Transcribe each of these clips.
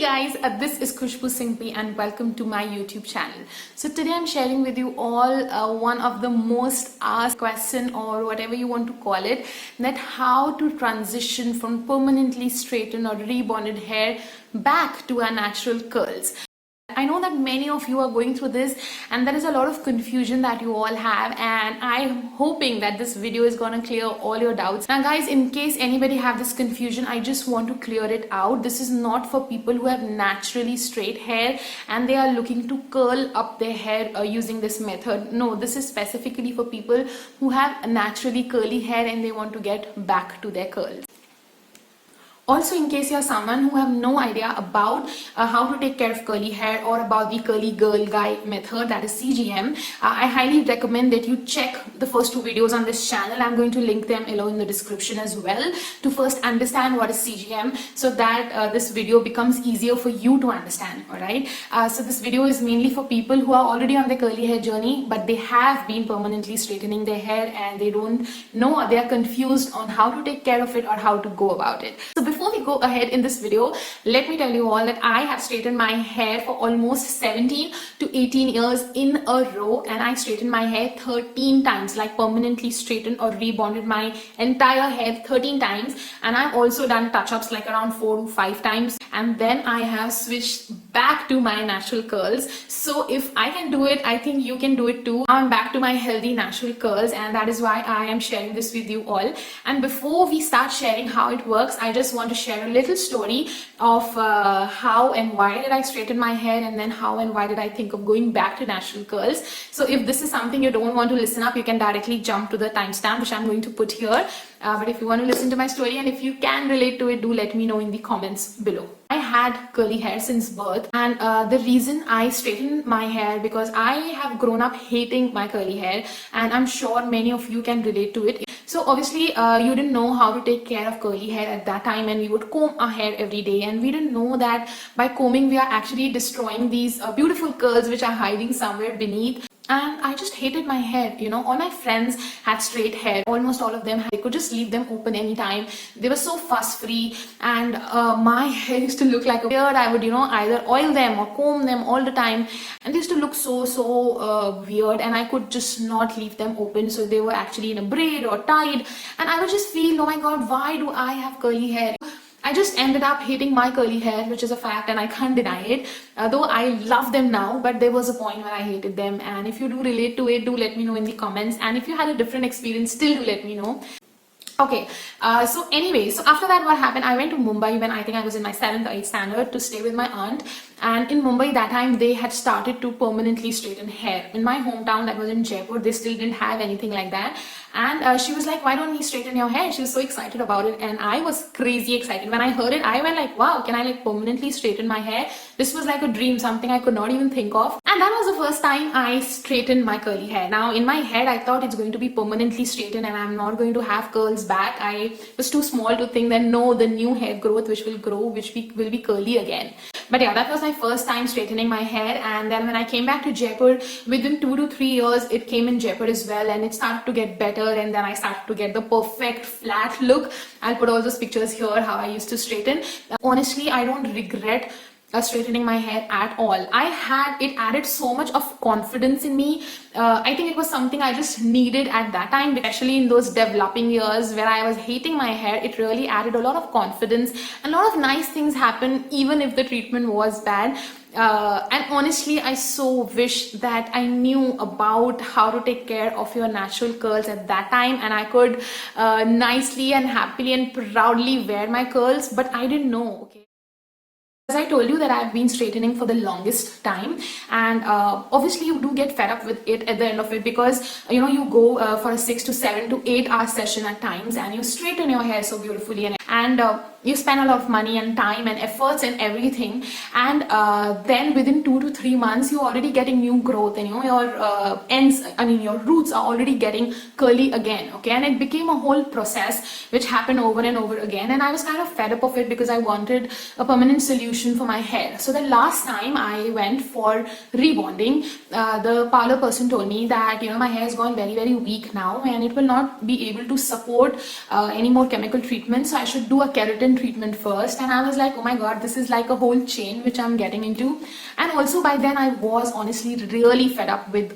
Guys, this is Khushboo Singhvi and welcome to my YouTube channel. So today I'm sharing with you all one of the most asked question, or whatever you want to call it, that how to transition from permanently straightened or rebonded hair back to our natural curls. I know that many of you are going through this and there is a lot of confusion that you all have, and I'm hoping that this video is gonna clear all your doubts. Now guys, in case anybody have this confusion, I just want to clear it out. This is not for people who have naturally straight hair and they are looking to curl up their hair using this method. No, this is specifically for people who have naturally curly hair and they want to get back to their curls. Also, in case you're someone who have no idea about how to take care of curly hair or about the curly girl guy method, that is CGM, I highly recommend that you check the first two videos on this channel. I'm going to link them below in the description as well, to first understand what is CGM, so that this video becomes easier for you to understand. Alright, so this video is mainly for people who are already on their curly hair journey, but they have been permanently straightening their hair and they don't know, they are confused on how to take care of it or how to go about it. So before we go ahead in this video, let me tell you all that I have straightened my hair for almost 17 to 18 years in a row, and I straightened my hair 13 times, like permanently straightened or rebonded my entire hair 13 times, and I've also done touch-ups like around 4 to 5 times, and then I have switched back to my natural curls. So if I can do it, I think you can do it too. I'm back to my healthy natural curls, and that is why I am sharing this with you all. And before we start sharing how it works, I just want to share a little story of how and why did I straighten my hair, and then how and why did I think of going back to natural curls. So if this is something you don't want to listen up, you can directly jump to the timestamp which I'm going to put here. But if you want to listen to my story and if you can relate to it, do let me know in the comments below. I had curly hair since birth, and the reason I straightened my hair because I have grown up hating my curly hair, and I'm sure many of you can relate to it. So obviously you didn't know how to take care of curly hair at that time, and we would comb our hair every day, and we didn't know that by combing we are actually destroying these beautiful curls which are hiding somewhere beneath. And I just hated my hair, you know. All my friends had straight hair, almost all of them. They could just leave them open anytime. They were so fuss free, and my hair used to look like a beard. I would, you know, either oil them or comb them all the time, and they used to look so weird, and I could just not leave them open, so they were actually in a braid or tied, and I would just feel, oh my god, why do I have curly hair? I just ended up hating my curly hair, which is a fact and I can't deny it. Though I love them now, but there was a point when I hated them. And if you do relate to it, do let me know in the comments. And if you had a different experience, still do let me know. Okay, so anyway, so after that what happened, I went to Mumbai when I think I was in my 7th or 8th standard to stay with my aunt. And in Mumbai that time they had started to permanently straighten hair. In my hometown, that was in Jaipur, they still didn't have anything like that. And she was like, why don't we straighten your hair? She was so excited about it, and I was crazy excited. When I heard it, I went like, wow, can I like permanently straighten my hair? This was like a dream, something I could not even think of. And that was the first time I straightened my curly hair. Now in my head I thought it's going to be permanently straightened and I'm not going to have curls back. I was too small to think that no, the new hair growth which will grow, which will be curly again. But yeah, that was my first time straightening my hair. And then when I came back to Jaipur, within 2 to 3 years it came in Jaipur as well, and it started to get better, and then I started to get the perfect flat look. I'll put all those pictures here how I used to straighten. Honestly, I don't regret straightening my hair at all. It added so much of confidence in me. I think it was something I just needed at that time, especially in those developing years where I was hating my hair. It really added a lot of confidence. A lot of nice things happened even if the treatment was bad. And honestly, I so wish that I knew about how to take care of your natural curls at that time, and I could nicely and happily and proudly wear my curls, but I didn't know. Okay, as I told you that I've been straightening for the longest time, and obviously you do get fed up with it at the end of it, because you know, you go for a 6 to 7 to 8 hour session at times, and you straighten your hair so beautifully, and you spend a lot of money and time and efforts and everything, and then within 2 to 3 months you're already getting new growth, and you know, your roots are already getting curly again. Okay, and it became a whole process which happened over and over again, and I was kind of fed up of it because I wanted a permanent solution for my hair. So the last time I went for rebonding, the parlor person told me that, you know, my hair has gone very weak now and it will not be able to support any more chemical treatment, so I should should do a keratin treatment first. And I was like, oh my god, this is like a whole chain which I'm getting into. And also by then I was honestly really fed up with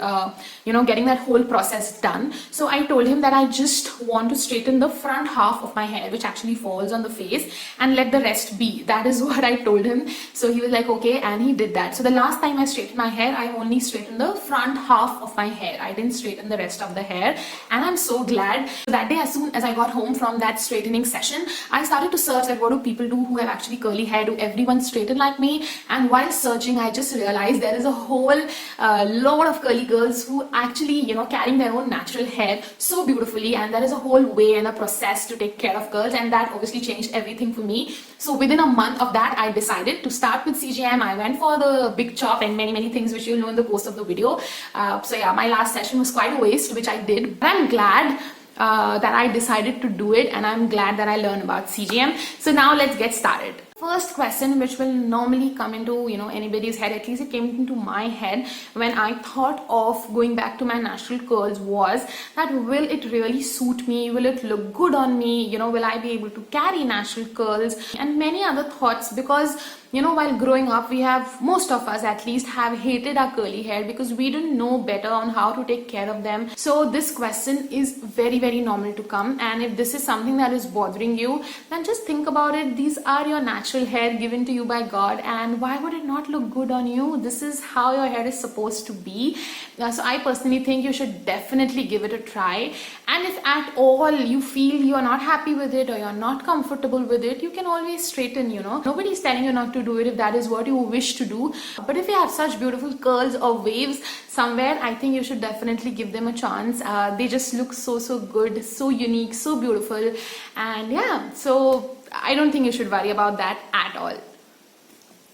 getting that whole process done. So I told him that I just want to straighten the front half of my hair, which actually falls on the face, and let the rest be. That is what I told him. So he was like, okay, and he did that. So the last time I straightened my hair, I only straightened the front half of my hair. I didn't straighten the rest of the hair, and I'm so glad. So that day, as soon as I got home from that straightening session, I started to search like what do people do who have actually curly hair, do everyone straighten like me? And while searching, I just realized there is a whole lot of curly girls who actually carrying their own natural hair so beautifully, and there is a whole way and a process to take care of curls, and that obviously changed everything for me. So within a month of that, I decided to start with CGM. I went for the big chop and many things which you'll know in the course of the video. So yeah, my last session was quite a waste, which I did, but I'm glad that I decided to do it, and I'm glad that I learned about CGM. So now let's get started. First question which will normally come into anybody's head, at least it came into my head when I thought of going back to my natural curls, was that will it really suit me, will it look good on me, will I be able to carry natural curls, and many other thoughts. Because while growing up, most of us at least have hated our curly hair because we didn't know better on how to take care of them. So this question is very normal to come, and if this is something that is bothering you, then just think about it. These are your natural hair given to you by God, and why would it not look good on you? This is how your hair is supposed to be. So I personally think you should definitely give it a try, and if at all you feel you're not happy with it or you're not comfortable with it, you can always straighten. Nobody's telling you not to do it if that is what you wish to do. But if you have such beautiful curls or waves somewhere, I think you should definitely give them a chance. They just look so good, so unique, so beautiful, and yeah, so I don't think you should worry about that at all.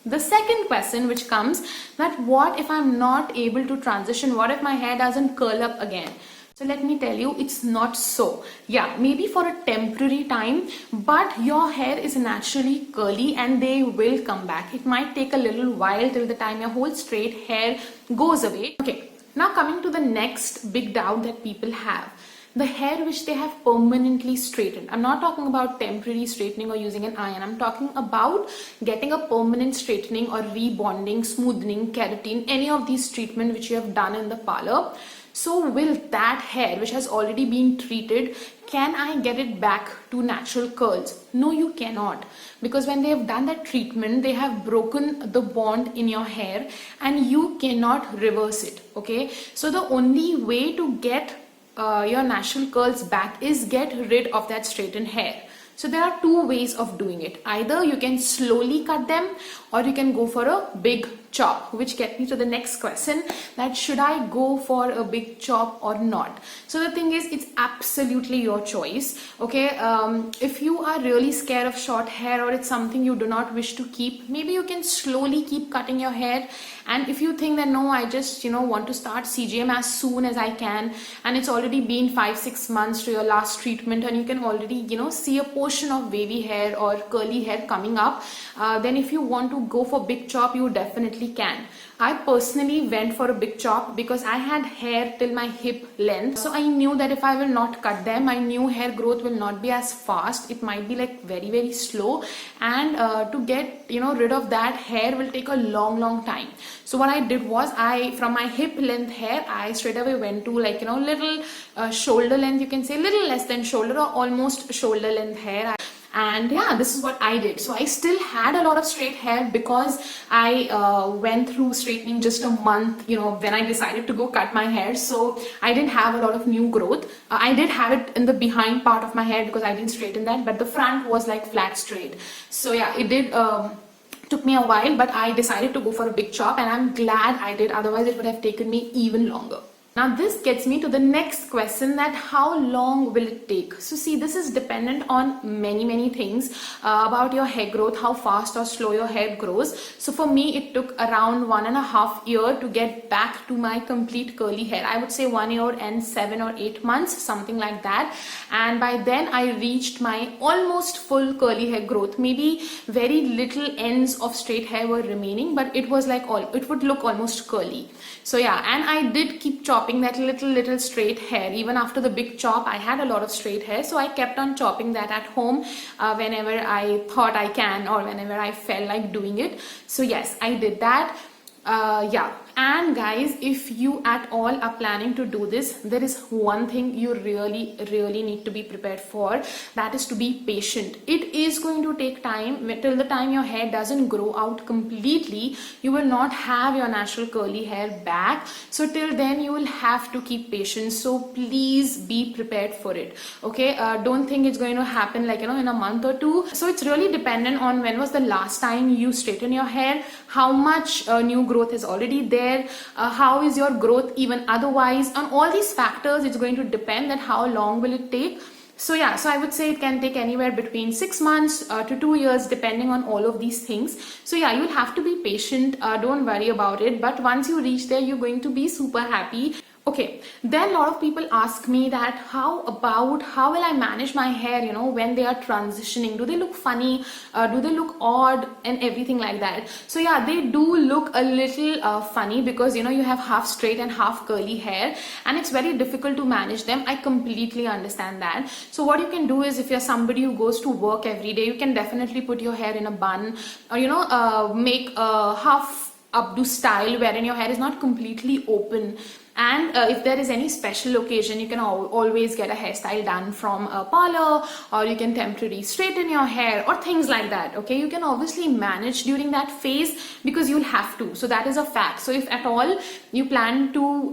The second question which comes, that what if I'm not able to transition? What if my hair doesn't curl up again? So let me tell you, it's not so. Yeah, maybe for a temporary time, but your hair is naturally curly and they will come back. It might take a little while till the time your whole straight hair goes away. Okay, now coming to the next big doubt that people have. The hair which they have permanently straightened. I'm not talking about temporary straightening or using an iron. I'm talking about getting a permanent straightening or rebonding, smoothing, keratin, any of these treatment which you have done in the parlor. So will that hair which has already been treated, can I get it back to natural curls? No, you cannot, because when they have done that treatment, they have broken the bond in your hair and you cannot reverse it. Okay, so the only way to get your natural curls back is get rid of that straightened hair. So there are two ways of doing it. Either you can slowly cut them, or you can go for a big chop, which gets me to the next question, that should I go for a big chop or not? So the thing is, it's absolutely your choice. Okay, if you are really scared of short hair, or it's something you do not wish to keep, maybe you can slowly keep cutting your hair. And if you think that no, I just want to start CGM as soon as I can, and it's already been 5-6 months to your last treatment, and you can already see a portion of wavy hair or curly hair coming up, then if you want to go for big chop, you definitely can. I personally went for a big chop because I had hair till my hip length. So I knew that if I will not cut them, my new hair growth will not be as fast. It might be like very slow, and to get rid of that hair will take a long time. So what I did was, from my hip length hair, I straight away went to little shoulder length, you can say little less than shoulder or almost shoulder length hair. And yeah, this is what I did. So I still had a lot of straight hair because I went through straightening just a month, when I decided to go cut my hair. So I didn't have a lot of new growth. I did have it in the behind part of my hair because I didn't straighten that, but the front was like flat straight. So yeah, it did took me a while, but I decided to go for a big chop, and I'm glad I did. Otherwise it would have taken me even longer. Now this gets me to the next question, that how long will it take? So see, this is dependent on many things about your hair growth, how fast or slow your hair grows. So for me, it took around 1.5 years to get back to my complete curly hair. I would say 1 year and 7 or 8 months, something like that. And by then I reached my almost full curly hair growth. Maybe very little ends of straight hair were remaining, but it was like it would look almost curly. So yeah, and I did keep chopping chopping that little straight hair. Even after the big chop, I had a lot of straight hair, so I kept on chopping that at home whenever I thought I can, or whenever I felt like doing it. So yes, I did that. Yeah, and guys, if you at all are planning to do this, there is one thing you really need to be prepared for. That is to be patient. It is going to take time. Till the time your hair doesn't grow out completely, you will not have your natural curly hair back. So till then you will have to keep patient. So please be prepared for it. Okay, don't think it's going to happen like, in a month or two. So it's really dependent on when was the last time you straighten your hair, how much new growth is already there, how is your growth even otherwise. On all these factors, it's going to depend that how long will it take. So yeah, so I would say it can take anywhere between 6 months to 2 years, depending on all of these things. So yeah, you'll have to be patient. Don't worry about it. But once you reach there, you're going to be super happy. Okay, then a lot of people ask me that how will I manage my hair, when they are transitioning? Do they look funny? Do they look odd and everything like that? So yeah, they do look a little funny because, you have half straight and half curly hair, and it's very difficult to manage them. I completely understand that. So what you can do is, if you're somebody who goes to work every day, you can definitely put your hair in a bun, or, make a half updo style wherein your hair is not completely open. And if there is any special occasion, you can always get a hairstyle done from a parlor, or you can temporarily straighten your hair or things like that. Okay, you can obviously manage during that phase because you'll have to. So that is a fact. So if at all you plan to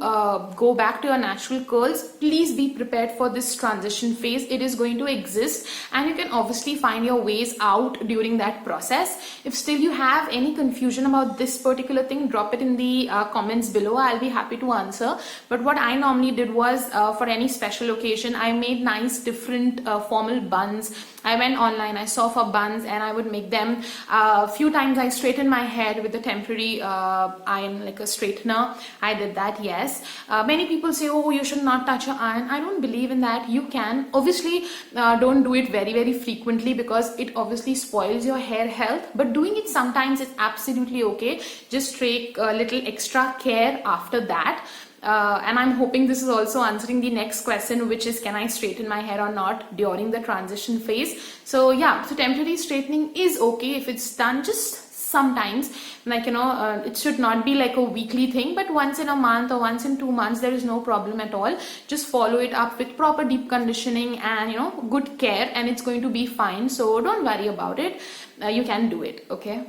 go back to your natural curls, please be prepared for this transition phase. It is going to exist, and you can obviously find your ways out during that process. If still you have any confusion about this particular thing, drop it in the comments below. I'll be happy to answer. But what I normally did was, for any special occasion, I made nice different formal buns. I went online, I saw for buns, and I would make them. A few times I straightened my hair with a temporary iron, like a straightener. I did that, yes. Many people say, oh, you should not touch your iron. I don't believe in that. You can. Obviously, don't do it very frequently because it obviously spoils your hair health. But doing it sometimes is absolutely okay. Just take a little extra care after that. And I'm hoping this is also answering the next question, which is, can I straighten my hair or not during the transition phase? So yeah, so temporary straightening is okay if it's done just sometimes, like, it should not be like a weekly thing, but once in a month or once in 2 months, there is no problem at all. Just follow it up with proper deep conditioning and, good care, and it's going to be fine. So don't worry about it. You can do it. Okay.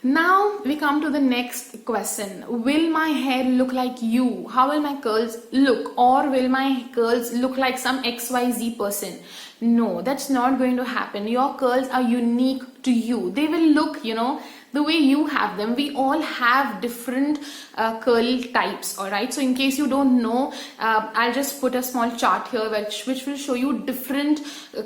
Now we come to the next question. Will my hair look like you? How will my curls look? Or will my curls look like some XYZ person? No, that's not going to happen. Your curls are unique to you. They will look, the way you have them. We all have different curl types, all right? So in case you don't know, I'll just put a small chart here which will show you different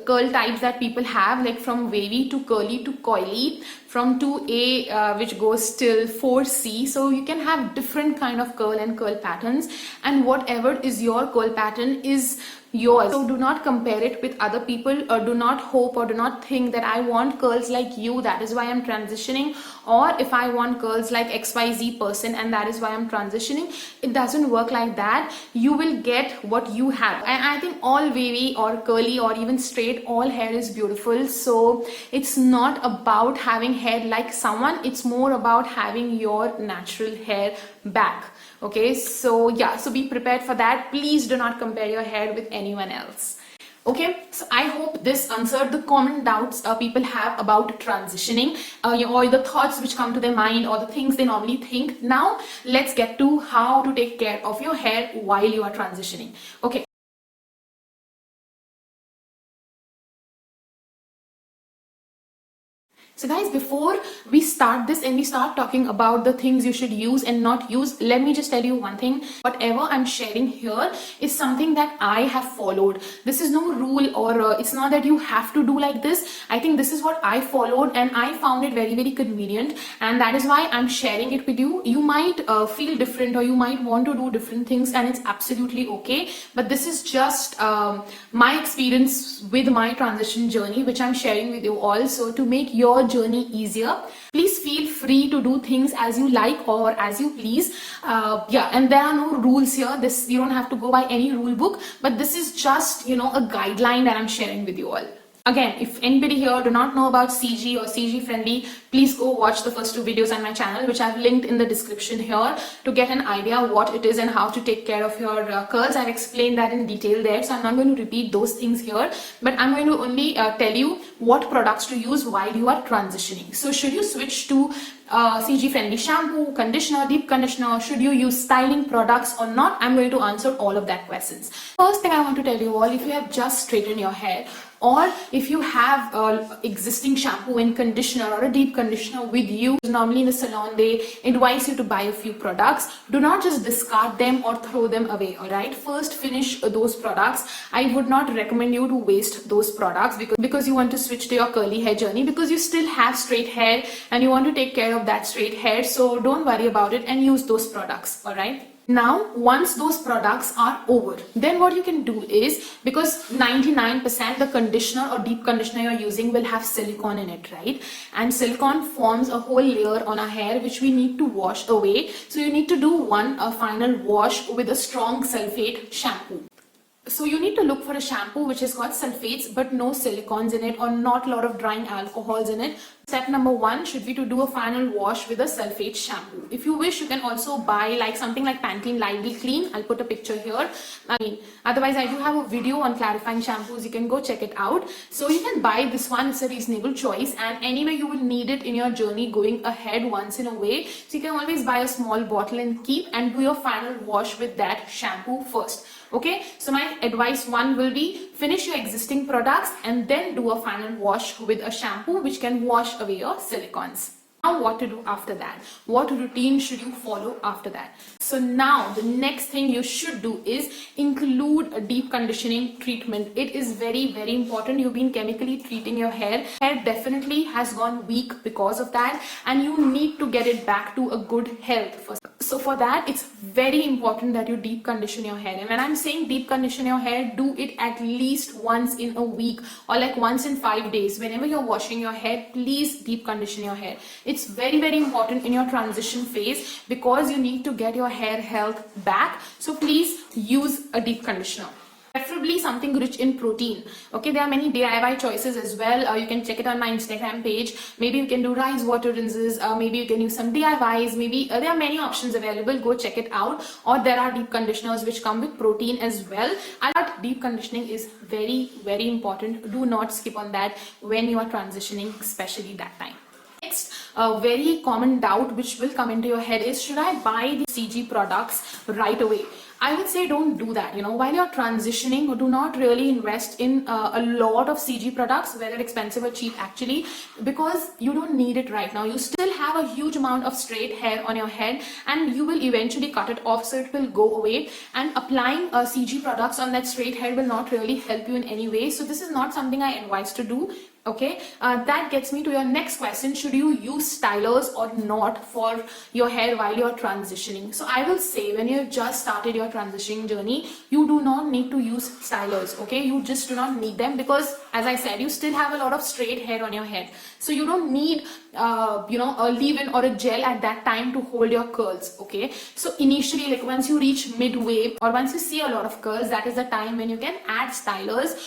curl types that people have, like from wavy to curly to coily, from 2A which goes till 4C. So you can have different kind of curl and curl patterns, and whatever is your curl pattern is yours. So do not compare it with other people, or do not hope or do not think that I want curls like you, that is why I'm transitioning, or if I want curls like XYZ person and that is why I'm transitioning. It doesn't work like that. You will get what you have, and I think all wavy or curly or even straight, all hair is beautiful. So it's not about having hair like someone, it's more about having your natural hair back. Okay, so yeah, so be prepared for that. Please do not compare your hair with anyone else. Okay, so I hope this answered the common doubts people have about transitioning, or the thoughts which come to their mind, or the things they normally think. Now let's get to how to take care of your hair while you are transitioning. Okay. So guys, before we start this and we start talking about the things you should use and not use, let me just tell you one thing. Whatever I'm sharing here is something that I have followed. This is no rule, or it's not that you have to do like this. I think this is what I followed and I found it very convenient, and that is why I'm sharing it with you. You might feel different, or you might want to do different things, and it's absolutely okay. But this is just my experience with my transition journey, which I'm sharing with you all. So to make your journey easier, Please feel free to do things as you like or as you please. Yeah, and there are no rules here. This, you don't have to go by any rule book, but this is just, you know, a guideline that I'm sharing with you all. Again, if anybody here do not know about CG or CG friendly, please go watch the first two videos on my channel, which I've linked in the description here, to get an idea what it is and how to take care of your curls. I've explained that in detail there, so I'm not going to repeat those things here, but I'm going to only tell you what products to use while you are transitioning. So should you switch to CG friendly shampoo, conditioner, deep conditioner? Should you use styling products or not? I'm going to answer all of that questions. First thing I want to tell you all, if you have just straightened your hair, or if you have existing shampoo and conditioner or a deep conditioner with you, normally in a salon they advise you to buy a few products. Do not just discard them or throw them away, alright? First finish those products. I would not recommend you to waste those products because you want to switch to your curly hair journey, because you still have straight hair and you want to take care of that straight hair. So don't worry about it and use those products, alright? Now, once those products are over, then what you can do is, because 99% the conditioner or deep conditioner you're using will have silicone in it, right? And silicone forms a whole layer on our hair which we need to wash away. So you need to do a final wash with a strong sulfate shampoo. So you need to look for a shampoo which has got sulfates but no silicones in it, or not a lot of drying alcohols in it. Step number one should be to do a final wash with a sulfate shampoo. If you wish, you can also buy like something like Pantene Lively Clean. I'll put a picture here. Otherwise I do have a video on clarifying shampoos. You can go check it out. So you can buy this one. It's a reasonable choice, and anyway you will need it in your journey going ahead once in a way. So you can always buy a small bottle and keep, and do your final wash with that shampoo first. Okay, so my advice one will be finish your existing products and then do a final wash with a shampoo which can wash away your silicones. Now what to do after that? What routine should you follow after that? So now the next thing you should do is include a deep conditioning treatment. It is very, very important. You've been chemically treating your hair. Hair definitely has gone weak because of that, and you need to get it back to a good health first. So for that, it's very important that you deep condition your hair. And when I'm saying deep condition your hair, do it at least once in a week or like once in 5 days. Whenever you're washing your hair, please deep condition your hair. It's very, very important in your transition phase because you need to get your hair health back. So please use a deep conditioner. Preferably something rich in protein. Okay, there are many DIY choices as well. You can check it on my Instagram page. Maybe you can do rice water rinses. Maybe you can use some DIYs. Maybe there are many options available. Go check it out. Or there are deep conditioners which come with protein as well. I thought deep conditioning is very, very important. Do not skip on that when you are transitioning, especially that time. Next, a very common doubt which will come into your head is, should I buy the CG products right away? I would say don't do that. You know, while you're transitioning, do not really invest in a lot of CG products, whether expensive or cheap actually, because you don't need it right now. You still have a huge amount of straight hair on your head and you will eventually cut it off, so it will go away, and applying CG products on that straight hair will not really help you in any way. So this is not something I advise to do. Okay, that gets me to your next question. Should you use stylers or not for your hair while you're transitioning? So I will say, when you've just started your transitioning journey, you do not need to use stylers. Okay, you just do not need them because, as I said, you still have a lot of straight hair on your head. So you don't need a leave-in or a gel at that time to hold your curls. Okay, so initially, like once you reach midway or once you see a lot of curls, that is the time when you can add stylers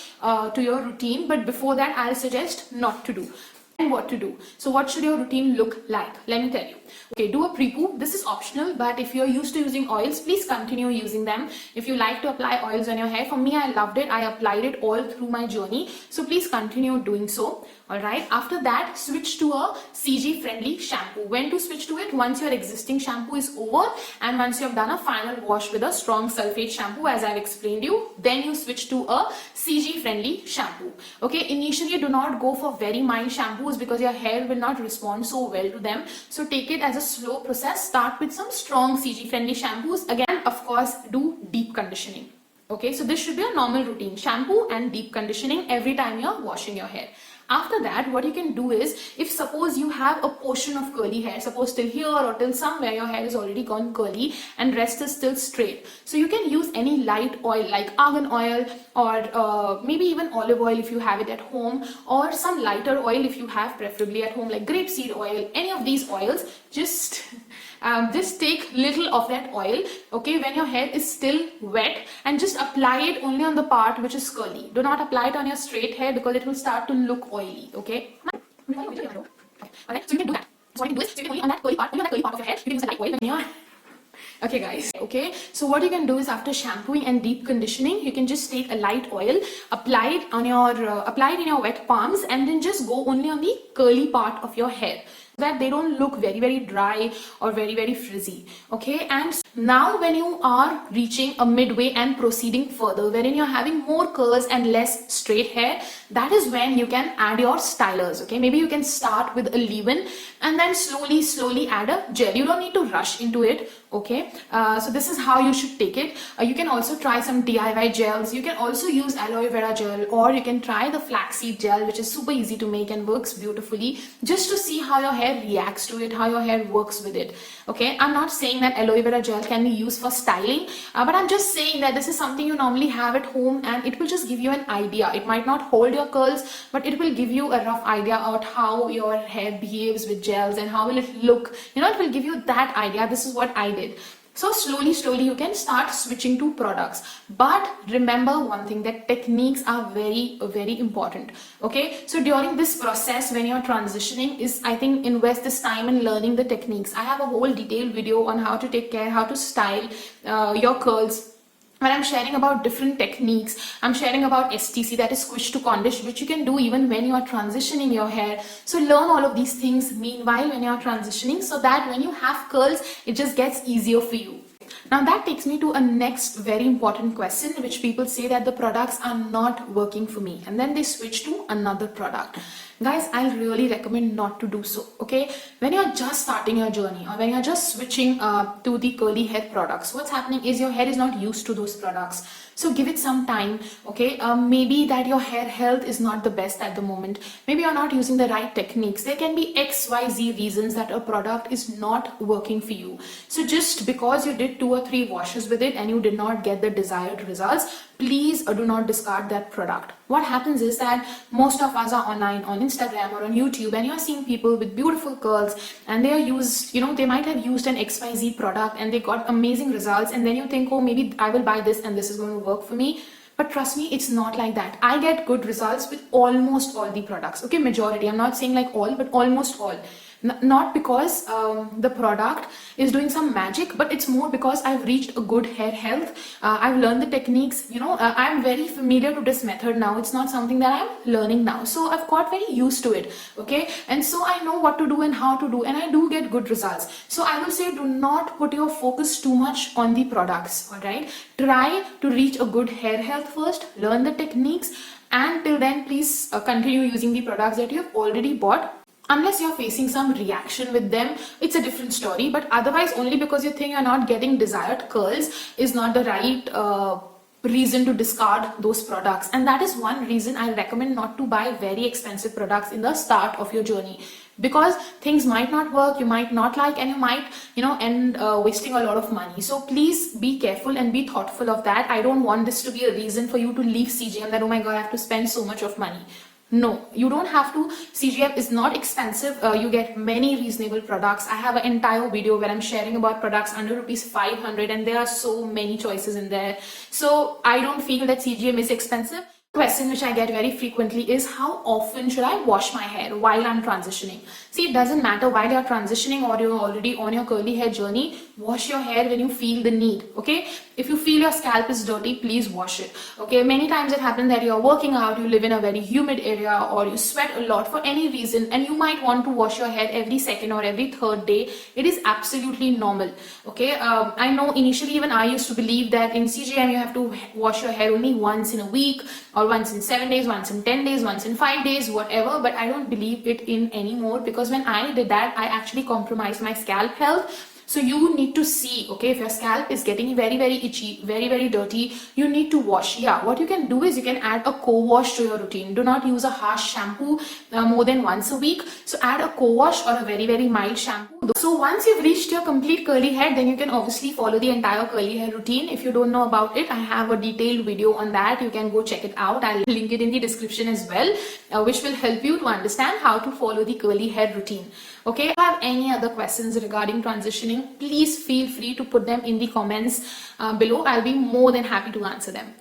to your routine. But before that, I'll suggest not to do. And what to do? So what should your routine look like? Let me tell you. Okay, do a pre-poo. This is optional, but if you're used to using oils, please continue using them. If you like to apply oils on your hair, for me, I loved it. I applied it all through my journey. So please continue doing so. Alright, after that, switch to a CG friendly shampoo. When to switch to it? Once your existing shampoo is over and once you have done a final wash with a strong sulfate shampoo, as I've explained you, then you switch to a CG friendly shampoo. Okay, initially do not go for very mild shampoos because your hair will not respond so well to them. So take it as a slow process. Start with some strong CG friendly shampoos. Again, of course, do deep conditioning. Okay, so this should be a normal routine. Shampoo and deep conditioning every time you're washing your hair. After that, what you can do is, if suppose you have a portion of curly hair, suppose till here or till somewhere your hair is already gone curly and rest is still straight, so you can use any light oil like argan oil, or maybe even olive oil if you have it at home, or some lighter oil if you have preferably at home, like grapeseed oil. Any of these oils, just take little of that oil, okay, when your hair is still wet, and just apply it only on the part which is curly. Do not apply it on your straight hair because it will start to look oily, okay? Alright, so you can do that. So what you can do is, so you can only on that curly part, of your hair, you can use a light oil when you're okay guys, okay, so what you can do is, after shampooing and deep conditioning, you can just take a light oil, apply it on your apply it in your wet palms, and then just go only on the curly part of your hair, that they don't look very dry or very frizzy, okay? And now when you are reaching a midway and proceeding further, wherein you're having more curls and less straight hair, that is when you can add your stylers, okay? Maybe you can start with a leave-in and then slowly add a gel. You don't need to rush into it, okay? So this is how you should take it. You can also try some DIY gels. You can also use aloe vera gel, or you can try the flaxseed gel, which is super easy to make and works beautifully, just to see how your hair reacts to it, how your hair works with it, okay? I'm not saying that aloe vera gel can be used for styling, but I'm just saying that this is something you normally have at home, and it will just give you an idea. It might not hold your curls, but it will give you a rough idea about how your hair behaves with gels and how will it look, you know, it will give you that idea. This is what I did. So slowly you can start switching to products, but remember one thing, that techniques are very important, okay? So during this process, when you're transitioning, is, I think, invest this time in learning the techniques. I have a whole detailed video on how to take care, how to style your curls, when I'm sharing about different techniques. I'm sharing about STC, that is squish to condish, which you can do even when you are transitioning your hair. So learn all of these things meanwhile when you are transitioning, so that when you have curls, it just gets easier for you. Now that takes me to a next very important question, which people say that the products are not working for me, and then they switch to another product. Guys, I really recommend not to do so, okay? When you're just starting your journey, or when you're just switching to the curly hair products, what's happening is your hair is not used to those products. So give it some time, okay? Maybe that your hair health is not the best at the moment. Maybe you're not using the right techniques. There can be XYZ reasons that a product is not working for you. So just because you did 2 or 3 washes with it and you did not get the desired results, please do not discard that product. What happens is that most of us are online on Instagram or on YouTube, and you're seeing people with beautiful curls, and they are used, you know, they might have used an XYZ product and they got amazing results, and then you think, oh, maybe I will buy this and this is going to work for me. But trust me, it's not like that. I get good results with almost all the products, okay? Majority, I'm not saying like all, but almost all. Not because the product is doing some magic, but it's more because I've reached a good hair health. I've learned the techniques, you know, I'm very familiar to this method now. It's not something that I'm learning now. So I've got very used to it, okay? And so I know what to do and how to do, and I do get good results. So I will say, do not put your focus too much on the products, all right? Try to reach a good hair health first, learn the techniques, and till then, please continue using the products that you have already bought. Unless you're facing some reaction with them, it's a different story. But otherwise, only because you think you're not getting desired curls is not the right reason to discard those products. And that is one reason I recommend not to buy very expensive products in the start of your journey, because things might not work, you might not like, and you might, you know, end wasting a lot of money. So please be careful and be thoughtful of that. I don't want this to be a reason for you to leave CGM, that, oh my god, I have to spend so much of money. No, you don't have to. CGM is not expensive. You get many reasonable products. I have an entire video where I'm sharing about products under ₹500, and there are so many choices in there. So I don't feel that CGM is expensive. Question which I get very frequently is, how often should I wash my hair while I'm transitioning? See, it doesn't matter while you're transitioning or you're already on your curly hair journey. Wash your hair when you feel the need, okay? If you feel your scalp is dirty, please wash it, okay? Many times it happens that you're working out, you live in a very humid area, or you sweat a lot for any reason, and you might want to wash your hair every second or every third day. It is absolutely normal, okay? I know initially even I used to believe that in CGM you have to wash your hair only once in a week, or once in 7 days, once in 10 days, once in 5 days, whatever, but I don't believe it in anymore, because when I did that, I actually compromised my scalp health. So you need to see, okay, if your scalp is getting very itchy, very dirty, you need to wash. Yeah, what you can do is you can add a co-wash to your routine. Do not use a harsh shampoo more than once a week. So add a co-wash or a very mild shampoo. So once you've reached your complete curly hair, then you can obviously follow the entire curly hair routine. If you don't know about it, I have a detailed video on that. You can go check it out. I'll link it in the description as well, which will help you to understand how to follow the curly hair routine. Okay, if you have any other questions regarding transitioning, please feel free to put them in the comments below. I'll be more than happy to answer them.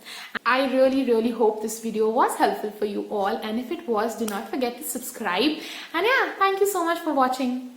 I really hope this video was helpful for you all, and if it was, do not forget to subscribe. And yeah, thank you so much for watching.